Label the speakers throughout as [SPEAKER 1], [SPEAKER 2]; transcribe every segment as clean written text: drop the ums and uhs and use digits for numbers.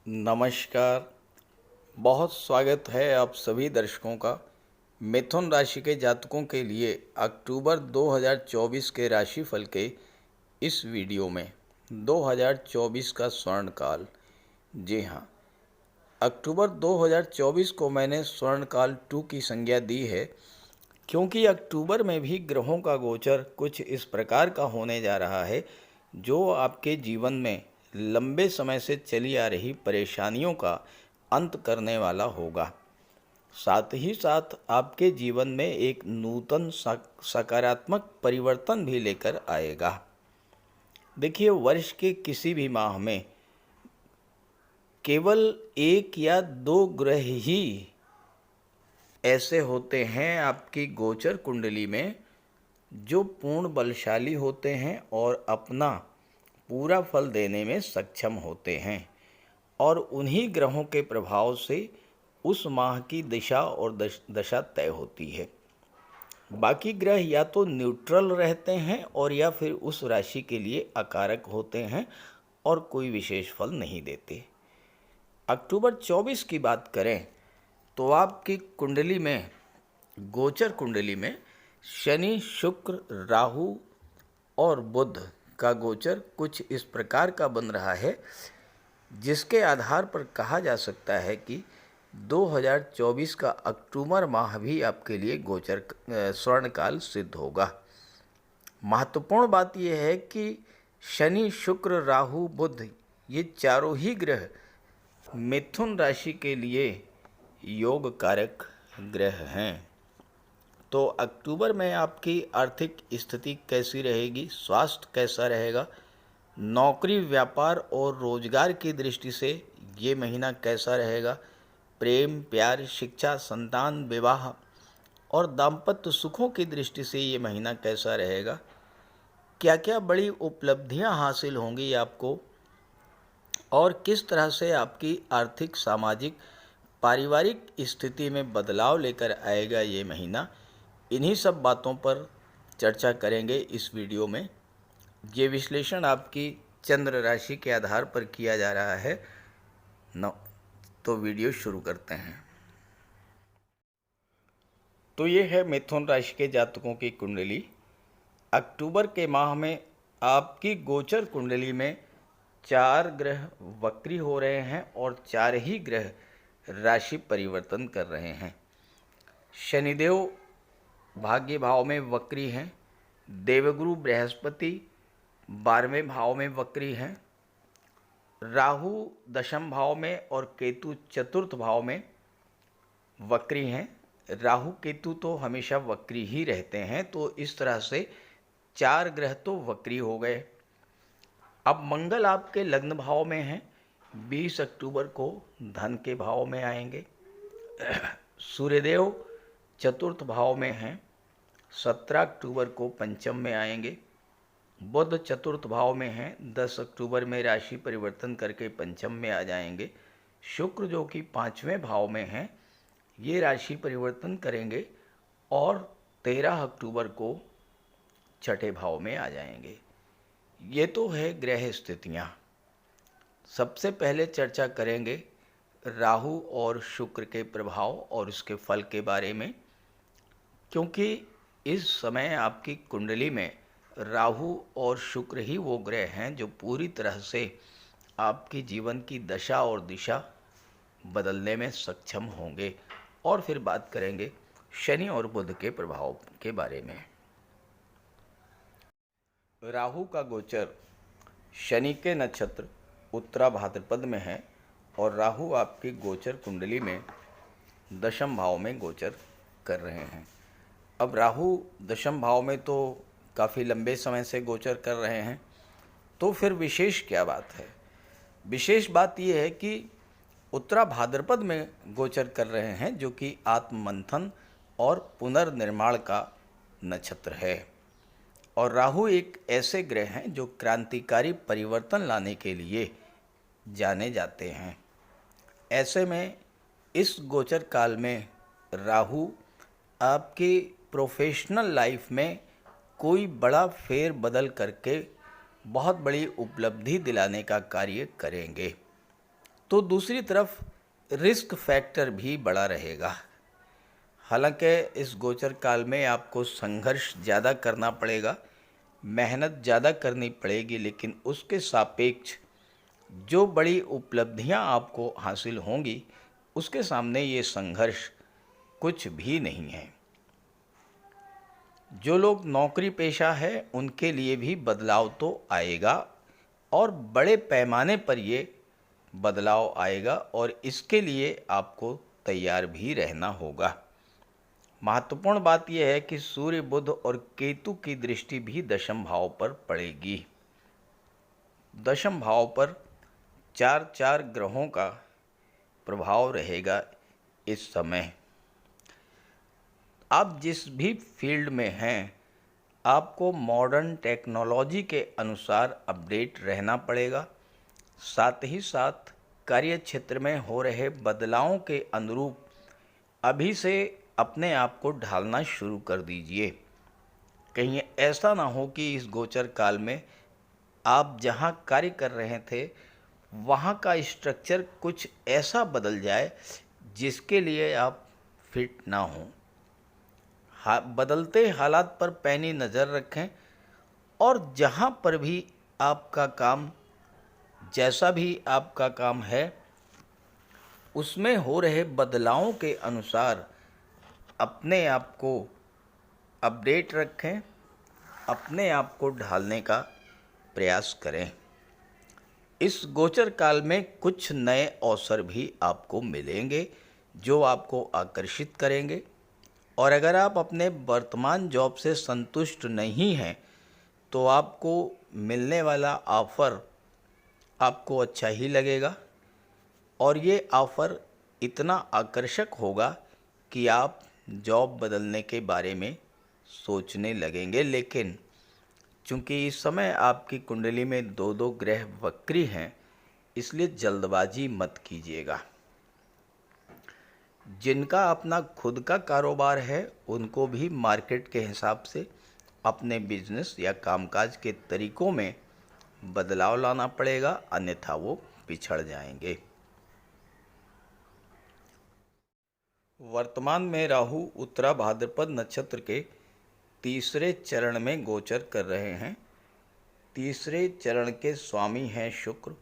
[SPEAKER 1] नमस्कार। बहुत स्वागत है आप सभी दर्शकों का मिथुन राशि के जातकों के लिए अक्टूबर 2024 के राशिफल के इस वीडियो में। 2024 का स्वर्णकाल। जी हाँ, अक्टूबर 2024 को मैंने स्वर्णकाल 2 की संज्ञा दी है, क्योंकि अक्टूबर में भी ग्रहों का गोचर कुछ इस प्रकार का होने जा रहा है जो आपके जीवन में लंबे समय से चली आ रही परेशानियों का अंत करने वाला होगा। साथ ही साथ आपके जीवन में एक नूतन सकारात्मक परिवर्तन भी लेकर आएगा। देखिए, वर्ष के किसी भी माह में केवल एक या दो ग्रह ही ऐसे होते हैं आपकी गोचर कुंडली में जो पूर्ण बलशाली होते हैं और अपना पूरा फल देने में सक्षम होते हैं, और उन्हीं ग्रहों के प्रभाव से उस माह की दिशा और दशा तय होती है। बाकी ग्रह या तो न्यूट्रल रहते हैं और या फिर उस राशि के लिए अकारक होते हैं और कोई विशेष फल नहीं देते। अक्टूबर 24 की बात करें तो आपकी कुंडली में, गोचर कुंडली में शनि, शुक्र, राहु और बुध का गोचर कुछ इस प्रकार का बन रहा है जिसके आधार पर कहा जा सकता है कि 2024 का अक्टूबर माह भी आपके लिए गोचर स्वर्णकाल सिद्ध होगा। महत्वपूर्ण बात यह है कि शनि, शुक्र, राहु, बुध ये चारों ही ग्रह मिथुन राशि के लिए योग कारक ग्रह हैं। तो अक्टूबर में आपकी आर्थिक स्थिति कैसी रहेगी, स्वास्थ्य कैसा रहेगा, नौकरी, व्यापार और रोजगार की दृष्टि से ये महीना कैसा रहेगा, प्रेम, प्यार, शिक्षा, संतान, विवाह और दाम्पत्य सुखों की दृष्टि से ये महीना कैसा रहेगा, क्या क्या बड़ी उपलब्धियां हासिल होंगी आपको, और किस तरह से आपकी आर्थिक, सामाजिक, पारिवारिक स्थिति में बदलाव लेकर आएगा ये महीना, इन्हीं सब बातों पर चर्चा करेंगे इस वीडियो में। ये विश्लेषण आपकी चंद्र राशि के आधार पर किया जा रहा है। तो वीडियो शुरू करते हैं। तो ये है मिथुन राशि के जातकों की कुंडली। अक्टूबर के माह में आपकी गोचर कुंडली में 4 ग्रह वक्री हो रहे हैं और 4 ही ग्रह राशि परिवर्तन कर रहे हैं। शनिदेव भाग्य भाव में वक्री हैं, देवगुरु बृहस्पति 12वें भाव में वक्री हैं, राहु दशम भाव में और केतु चतुर्थ भाव में वक्री हैं। राहु केतु तो हमेशा वक्री ही रहते हैं, तो इस तरह से 4 ग्रह तो वक्री हो गए। अब मंगल आपके लग्न भाव में हैं, 20 अक्टूबर को धन के भाव में आएंगे। सूर्यदेव चतुर्थ भाव में हैं, 17 अक्टूबर को पंचम में आएंगे। बुध चतुर्थ भाव में हैं, 10 अक्टूबर में राशि परिवर्तन करके पंचम में आ जाएंगे। शुक्र जो कि 5वें भाव में हैं, ये राशि परिवर्तन करेंगे और 13 अक्टूबर को छठे भाव में आ जाएंगे। ये तो है ग्रह स्थितियाँ। सबसे पहले चर्चा करेंगे राहु और शुक्र के प्रभाव और उसके फल के बारे में, क्योंकि इस समय आपकी कुंडली में राहु और शुक्र ही वो ग्रह हैं जो पूरी तरह से आपकी जीवन की दशा और दिशा बदलने में सक्षम होंगे। और फिर बात करेंगे शनि और बुध के प्रभाव के बारे में। राहु का गोचर शनि के नक्षत्र उत्तरा भाद्रपद में है और राहु आपकी गोचर कुंडली में दशम भाव में गोचर कर रहे हैं। अब राहु दशम भाव में तो काफ़ी लंबे समय से गोचर कर रहे हैं, तो फिर विशेष क्या बात है? विशेष बात यह है कि उत्तरा भाद्रपद में गोचर कर रहे हैं, जो कि आत्ममंथन और पुनर्निर्माण का नक्षत्र है। और राहु एक ऐसे ग्रह हैं जो क्रांतिकारी परिवर्तन लाने के लिए जाने जाते हैं। ऐसे में इस गोचर काल में राहु आपकी प्रोफेशनल लाइफ में कोई बड़ा फेर बदल करके बहुत बड़ी उपलब्धि दिलाने का कार्य करेंगे। तो दूसरी तरफ रिस्क फैक्टर भी बड़ा रहेगा। हालांकि इस गोचर काल में आपको संघर्ष ज़्यादा करना पड़ेगा, मेहनत ज़्यादा करनी पड़ेगी, लेकिन उसके सापेक्ष जो बड़ी उपलब्धियां आपको हासिल होंगी उसके सामने ये संघर्ष कुछ भी नहीं है। जो लोग नौकरी पेशा है उनके लिए भी बदलाव तो आएगा और बड़े पैमाने पर ये बदलाव आएगा और इसके लिए आपको तैयार भी रहना होगा। महत्वपूर्ण बात यह है कि सूर्य, बुध और केतु की दृष्टि भी दशम भाव पर पड़ेगी। दशम भाव पर चार चार ग्रहों का प्रभाव रहेगा। इस समय आप जिस भी फील्ड में हैं, आपको मॉडर्न टेक्नोलॉजी के अनुसार अपडेट रहना पड़ेगा। साथ ही साथ कार्य क्षेत्र में हो रहे बदलावों के अनुरूप अभी से अपने आप को ढालना शुरू कर दीजिए। कहीं ऐसा ना हो कि इस गोचर काल में आप जहां कार्य कर रहे थे वहां का स्ट्रक्चर कुछ ऐसा बदल जाए जिसके लिए आप फिट ना हों। बदलते हालात पर पैनी नज़र रखें और जहां पर भी आपका काम, जैसा भी आपका काम है, उसमें हो रहे बदलावों के अनुसार अपने आप को अपडेट रखें, अपने आप को ढालने का प्रयास करें। इस गोचर काल में कुछ नए अवसर भी आपको मिलेंगे जो आपको आकर्षित करेंगे। और अगर आप अपने वर्तमान जॉब से संतुष्ट नहीं हैं तो आपको मिलने वाला ऑफ़र आपको अच्छा ही लगेगा और ये ऑफ़र इतना आकर्षक होगा कि आप जॉब बदलने के बारे में सोचने लगेंगे। लेकिन चूँकि इस समय आपकी कुंडली में दो दो ग्रह वक्री हैं, इसलिए जल्दबाजी मत कीजिएगा। जिनका अपना खुद का कारोबार है उनको भी मार्केट के हिसाब से अपने बिजनेस या कामकाज के तरीकों में बदलाव लाना पड़ेगा, अन्यथा वो पिछड़ जाएंगे। वर्तमान में राहु उत्तरा भाद्रपद नक्षत्र के तीसरे चरण में गोचर कर रहे हैं। तीसरे चरण के स्वामी हैं शुक्र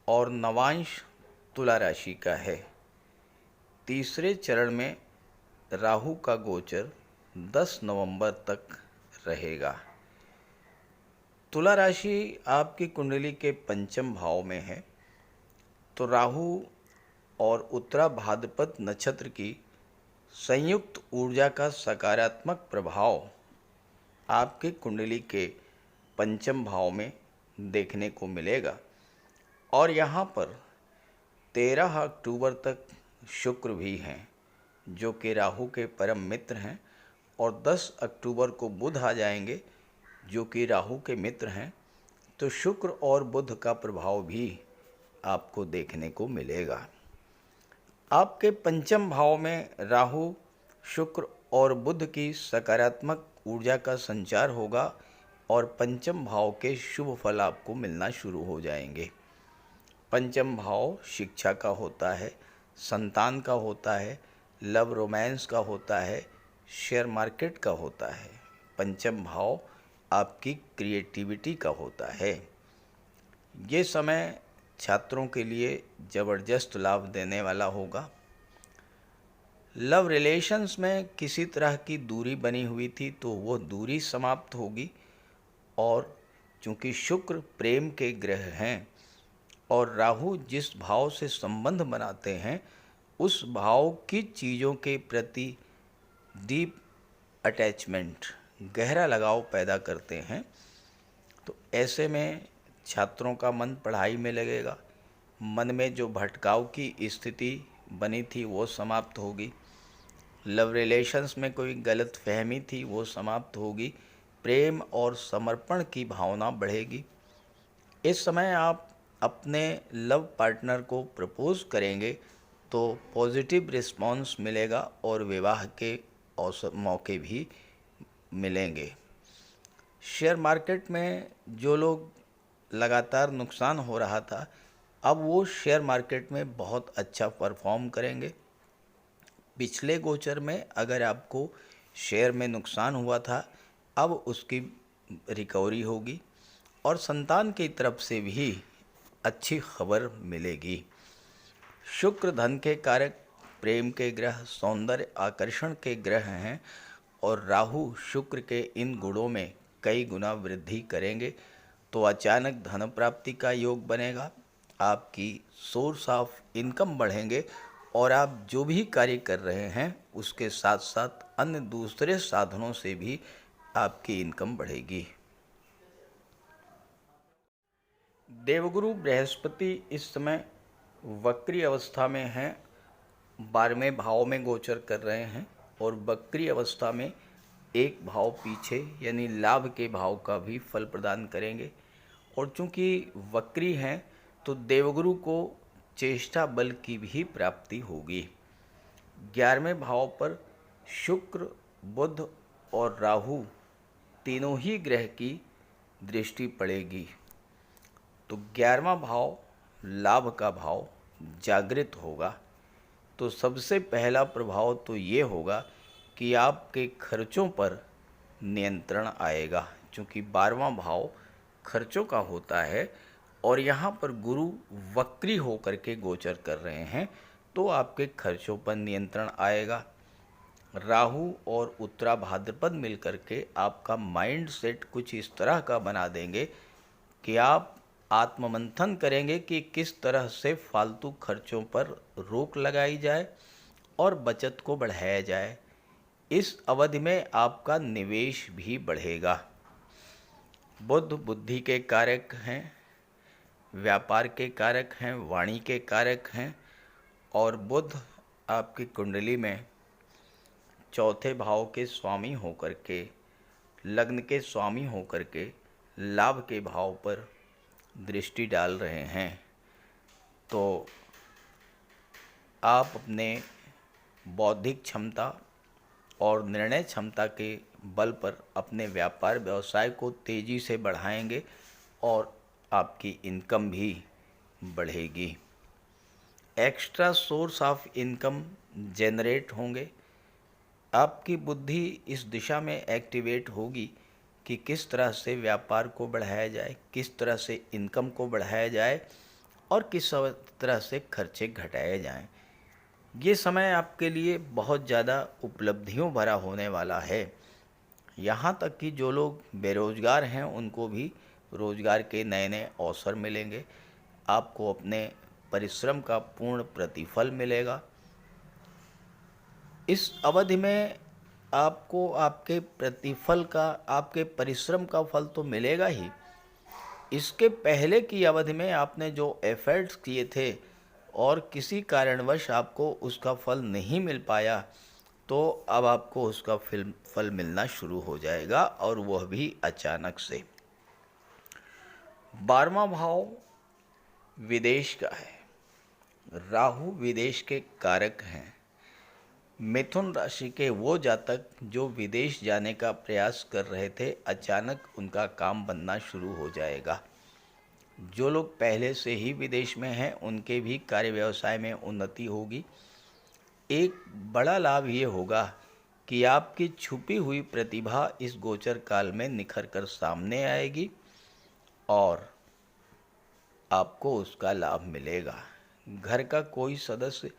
[SPEAKER 1] और नवांश तुला राशि का है। तीसरे चरण में राहु का गोचर 10 नवंबर तक रहेगा। तुला राशि आपकी कुंडली के पंचम भाव में है, तो राहु और उत्तरा भाद्रपद नक्षत्र की संयुक्त ऊर्जा का सकारात्मक प्रभाव आपकी कुंडली के पंचम भाव में देखने को मिलेगा। और यहाँ पर 13 अक्टूबर तक शुक्र भी हैं जो कि राहु के परम मित्र हैं और 10 अक्टूबर को बुध आ जाएंगे जो कि राहु के मित्र हैं। तो शुक्र और बुध का प्रभाव भी आपको देखने को मिलेगा। आपके पंचम भाव में राहु, शुक्र और बुध की सकारात्मक ऊर्जा का संचार होगा और पंचम भाव के शुभ फल आपको मिलना शुरू हो जाएंगे। पंचम भाव शिक्षा का होता है, संतान का होता है, लव रोमांस का होता है, शेयर मार्केट का होता है। पंचम भाव आपकी क्रिएटिविटी का होता है। ये समय छात्रों के लिए ज़बरदस्त लाभ देने वाला होगा। लव रिलेशंस में किसी तरह की दूरी बनी हुई थी तो वो दूरी समाप्त होगी और चूँकि शुक्र प्रेम के ग्रह हैं और राहु जिस भाव से संबंध बनाते हैं उस भाव की चीज़ों के प्रति डीप अटैचमेंट, गहरा लगाव पैदा करते हैं। तो ऐसे में छात्रों का मन पढ़ाई में लगेगा, मन में जो भटकाव की स्थिति बनी थी वो समाप्त होगी, लव रिलेशंस में कोई गलत फहमी थी वो समाप्त होगी, प्रेम और समर्पण की भावना बढ़ेगी। इस समय आप अपने लव पार्टनर को प्रपोज करेंगे तो पॉजिटिव रिस्पांस मिलेगा और विवाह के अवसर मौके भी मिलेंगे। शेयर मार्केट में जो लोग लगातार नुकसान हो रहा था, अब वो शेयर मार्केट में बहुत अच्छा परफॉर्म करेंगे। पिछले गोचर में अगर आपको शेयर में नुकसान हुआ था, अब उसकी रिकवरी होगी और संतान की तरफ से भी अच्छी खबर मिलेगी। शुक्र धन के कारक, प्रेम के ग्रह, सौंदर्य आकर्षण के ग्रह हैं और राहु शुक्र के इन गुणों में कई गुना वृद्धि करेंगे, तो अचानक धन प्राप्ति का योग बनेगा। आपकी सोर्स ऑफ इनकम बढ़ेंगे और आप जो भी कार्य कर रहे हैं उसके साथ साथ अन्य दूसरे साधनों से भी आपकी इनकम बढ़ेगी। देवगुरु बृहस्पति इस समय वक्री अवस्था में हैं, 12वें भाव में गोचर कर रहे हैं और वक्री अवस्था में एक भाव पीछे यानी लाभ के भाव का भी फल प्रदान करेंगे। और चूंकि वक्री हैं तो देवगुरु को चेष्टा बल की भी प्राप्ति होगी। 11वें भाव पर शुक्र, बुध और राहु तीनों ही ग्रह की दृष्टि पड़ेगी, तो 11वां भाव लाभ का भाव जागृत होगा। तो सबसे पहला प्रभाव तो ये होगा कि आपके खर्चों पर नियंत्रण आएगा, क्योंकि 12वां भाव खर्चों का होता है और यहाँ पर गुरु वक्री होकर के गोचर कर रहे हैं, तो आपके खर्चों पर नियंत्रण आएगा। राहु और उत्तरा भाद्रपद मिलकर के आपका माइंड सेट कुछ इस तरह का बना देंगे कि आप आत्ममंथन करेंगे कि किस तरह से फालतू खर्चों पर रोक लगाई जाए और बचत को बढ़ाया जाए। इस अवधि में आपका निवेश भी बढ़ेगा। बुध बुद्धि के कारक हैं, व्यापार के कारक हैं, वाणी के कारक हैं और बुध आपकी कुंडली में चौथे भाव के स्वामी होकर के, लग्न के स्वामी होकर के लाभ के भाव पर दृष्टि डाल रहे हैं। तो आप अपने बौद्धिक क्षमता और निर्णय क्षमता के बल पर अपने व्यापार व्यवसाय को तेज़ी से बढ़ाएंगे और आपकी इनकम भी बढ़ेगी। Extra source of income generate होंगे। आपकी बुद्धि इस दिशा में एक्टिवेट होगी कि किस तरह से व्यापार को बढ़ाया जाए, किस तरह से इनकम को बढ़ाया जाए और किस तरह से खर्चे घटाए जाएं। ये समय आपके लिए बहुत ज़्यादा उपलब्धियों भरा होने वाला है। यहाँ तक कि जो लोग बेरोज़गार हैं उनको भी रोज़गार के नए नए अवसर मिलेंगे। आपको अपने परिश्रम का पूर्ण प्रतिफल मिलेगा। इस अवधि में आपको आपके प्रतिफल का, आपके परिश्रम का फल तो मिलेगा ही, इसके पहले की अवधि में आपने जो एफर्ट्स किए थे और किसी कारणवश आपको उसका फल नहीं मिल पाया, तो अब आपको उसका फल मिलना शुरू हो जाएगा और वह भी अचानक से। 12वां भाव विदेश का है। राहु विदेश के कारक हैं। मिथुन राशि के वो जातक जो विदेश जाने का प्रयास कर रहे थे, अचानक उनका काम बनना शुरू हो जाएगा। जो लोग पहले से ही विदेश में हैं उनके भी कार्य व्यवसाय में उन्नति होगी। एक बड़ा लाभ ये होगा कि आपकी छुपी हुई प्रतिभा इस गोचर काल में निखर कर सामने आएगी और आपको उसका लाभ मिलेगा। घर का कोई सदस्य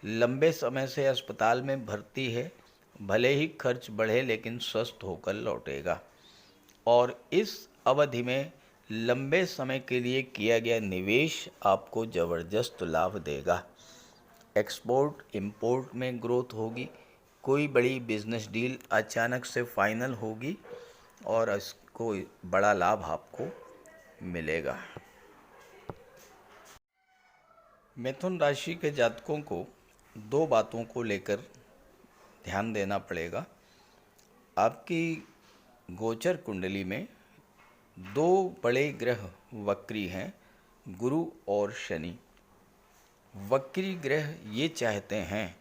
[SPEAKER 1] लंबे समय से अस्पताल में भर्ती है, भले ही खर्च बढ़े लेकिन स्वस्थ होकर लौटेगा और इस अवधि में लंबे समय के लिए किया गया निवेश आपको ज़बरदस्त लाभ देगा। एक्सपोर्ट इंपोर्ट में ग्रोथ होगी। कोई बड़ी बिजनेस डील अचानक से फाइनल होगी और इसको बड़ा लाभ आपको मिलेगा। मिथुन राशि के जातकों को दो बातों को लेकर ध्यान देना पड़ेगा। आपकी गोचर कुंडली में दो बड़े ग्रह वक्री हैं, गुरु और शनि। वक्री ग्रह ये चाहते हैं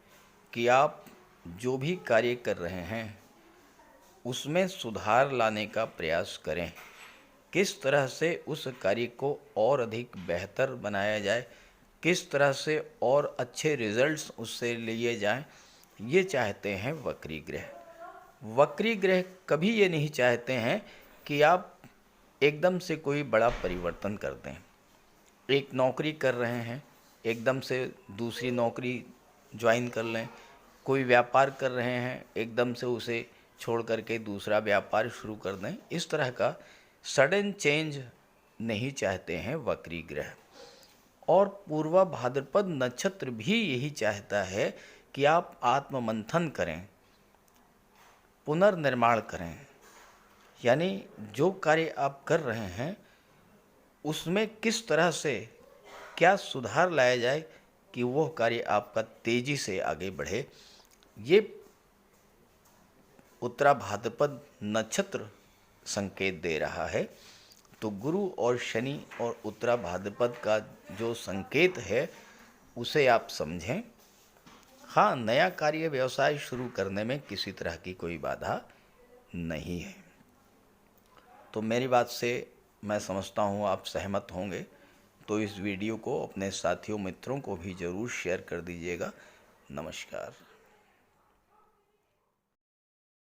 [SPEAKER 1] कि आप जो भी कार्य कर रहे हैं उसमें सुधार लाने का प्रयास करें। किस तरह से उस कार्य को और अधिक बेहतर बनाया जाए, किस तरह से और अच्छे रिजल्ट्स उससे लिए जाएं, ये चाहते हैं वक्री ग्रह। वक्री ग्रह कभी ये नहीं चाहते हैं कि आप एकदम से कोई बड़ा परिवर्तन कर दें। एक नौकरी कर रहे हैं, एकदम से दूसरी नौकरी ज्वाइन कर लें। कोई व्यापार कर रहे हैं, एकदम से उसे छोड़ करके दूसरा व्यापार शुरू कर दें। इस तरह का सडन चेंज नहीं चाहते हैं वक्री ग्रह। और पूर्वा भाद्रपद नक्षत्र भी यही चाहता है कि आप आत्ममंथन करें, पुनर्निर्माण करें। यानी जो कार्य आप कर रहे हैं उसमें किस तरह से क्या सुधार लाया जाए कि वह कार्य आपका तेजी से आगे बढ़े। ये उत्तरा भाद्रपद नक्षत्र संकेत दे रहा है। तो गुरु और शनि और उत्तरा भाद्रपद का जो संकेत है उसे आप समझें। हाँ, नया कार्य व्यवसाय शुरू करने में किसी तरह की कोई बाधा नहीं है। तो मेरी बात से मैं समझता हूँ आप सहमत होंगे। तो इस वीडियो को अपने साथियों मित्रों को भी ज़रूर शेयर कर दीजिएगा। नमस्कार।